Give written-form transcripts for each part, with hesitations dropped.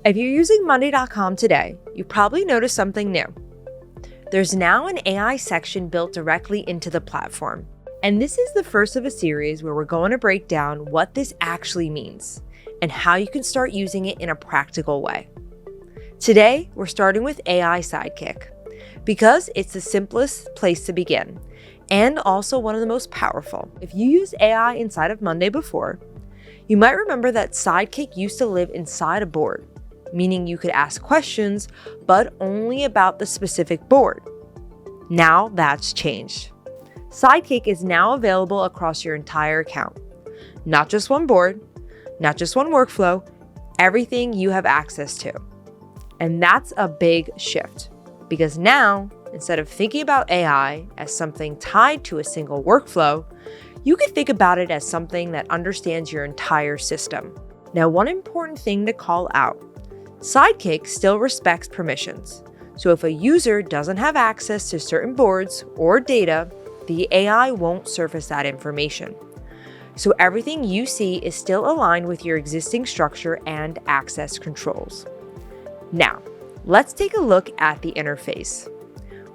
If you're using Monday.com today, you probably noticed something new. There's now an AI section built directly into the platform. And this is the first of a series where we're going to break down what this actually means and how you can start using it in a practical way. Today, we're starting with AI Sidekick because it's the simplest place to begin and also one of the most powerful. If you used AI inside of Monday before, you might remember that Sidekick used to live inside a board, meaning you could ask questions, but only about the specific board. Now that's changed. Sidekick is now available across your entire account. Not just one board, not just one workflow, everything you have access to. And that's a big shift because now, instead of thinking about AI as something tied to a single workflow, you can think about it as something that understands your entire system. Now, one important thing to call out, Sidekick still respects permissions. So if a user doesn't have access to certain boards or data, the AI won't surface that information. So everything you see is still aligned with your existing structure and access controls. Now, let's take a look at the interface.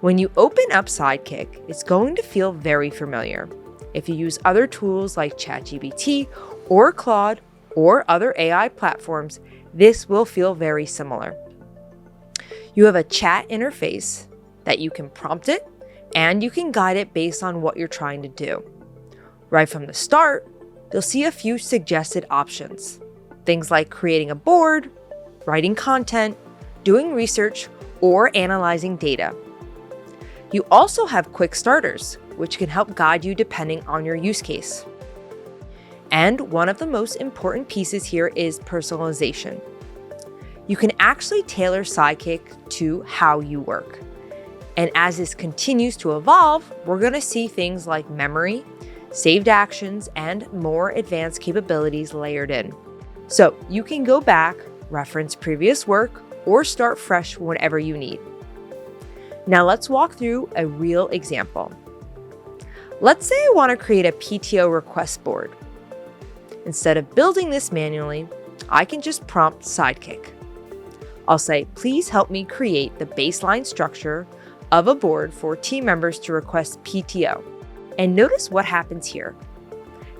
When you open up Sidekick, it's going to feel very familiar. If you use other tools like ChatGPT or Claude or other AI platforms, this will feel very similar. You have a chat interface that you can prompt it and you can guide it based on what you're trying to do. Right from the start, you'll see a few suggested options. Things like creating a board, writing content, doing research, or analyzing data. You also have quick starters, which can help guide you depending on your use case. And one of the most important pieces here is personalization. You can actually tailor Sidekick to how you work. And as this continues to evolve, we're going to see things like memory, saved actions, and more advanced capabilities layered in. So you can go back, reference previous work, or start fresh whenever you need. Now let's walk through a real example. Let's say I want to create a PTO request board. Instead of building this manually, I can just prompt Sidekick. I'll say, please help me create the baseline structure of a board for team members to request PTO. And notice what happens here.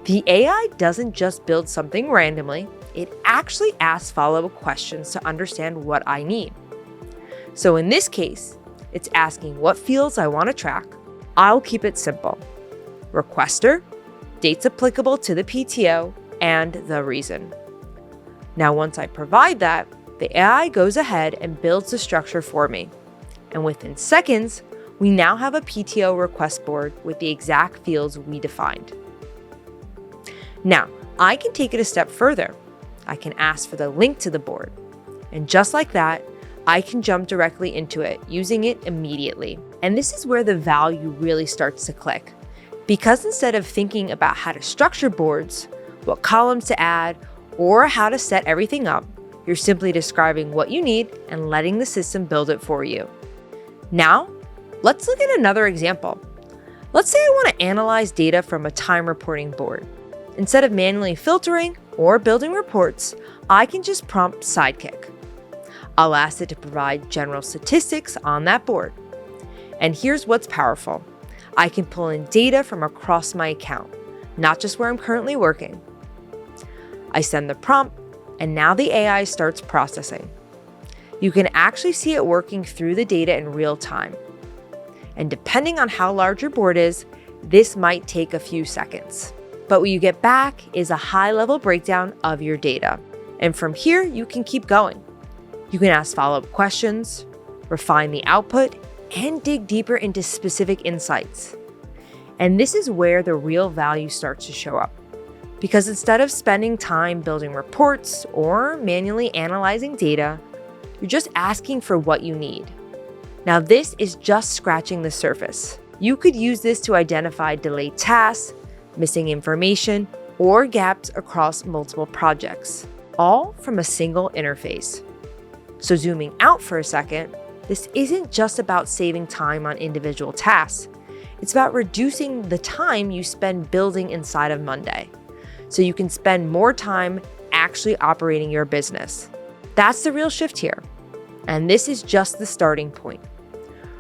The AI doesn't just build something randomly, it actually asks follow-up questions to understand what I need. So in this case, it's asking what fields I want to track. I'll keep it simple. Requester, dates applicable to the PTO, and the reason. Now, once I provide that, the AI goes ahead and builds the structure for me. And within seconds, we now have a PTO request board with the exact fields we defined. Now, I can take it a step further. I can ask for the link to the board. And just like that, I can jump directly into it, using it immediately. And this is where the value really starts to click. Because instead of thinking about how to structure boards, what columns to add, or how to set everything up, you're simply describing what you need and letting the system build it for you. Now, let's look at another example. Let's say I want to analyze data from a time reporting board. Instead of manually filtering or building reports, I can just prompt Sidekick. I'll ask it to provide general statistics on that board. And here's what's powerful. I can pull in data from across my account, not just where I'm currently working. I send the prompt, and now the AI starts processing. You can actually see it working through the data in real time. And depending on how large your board is, this might take a few seconds. But what you get back is a high-level breakdown of your data. And from here, you can keep going. You can ask follow-up questions, refine the output, and dig deeper into specific insights. And this is where the real value starts to show up. Because instead of spending time building reports or manually analyzing data, you're just asking for what you need. Now, this is just scratching the surface. You could use this to identify delayed tasks, missing information, or gaps across multiple projects, all from a single interface. So zooming out for a second, this isn't just about saving time on individual tasks. It's about reducing the time you spend building inside of Monday, so you can spend more time actually operating your business. That's the real shift here. And this is just the starting point.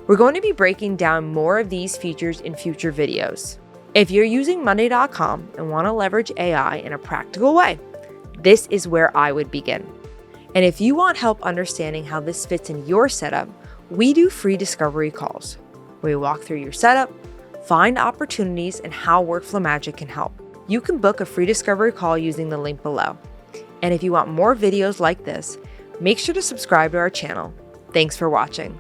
We're going to be breaking down more of these features in future videos. If you're using Monday.com and want to leverage AI in a practical way, this is where I would begin. And if you want help understanding how this fits in your setup, we do free discovery calls. We walk through your setup, find opportunities, and how Workflow Magic can help. You can book a free discovery call using the link below. And if you want more videos like this, make sure to subscribe to our channel. Thanks for watching.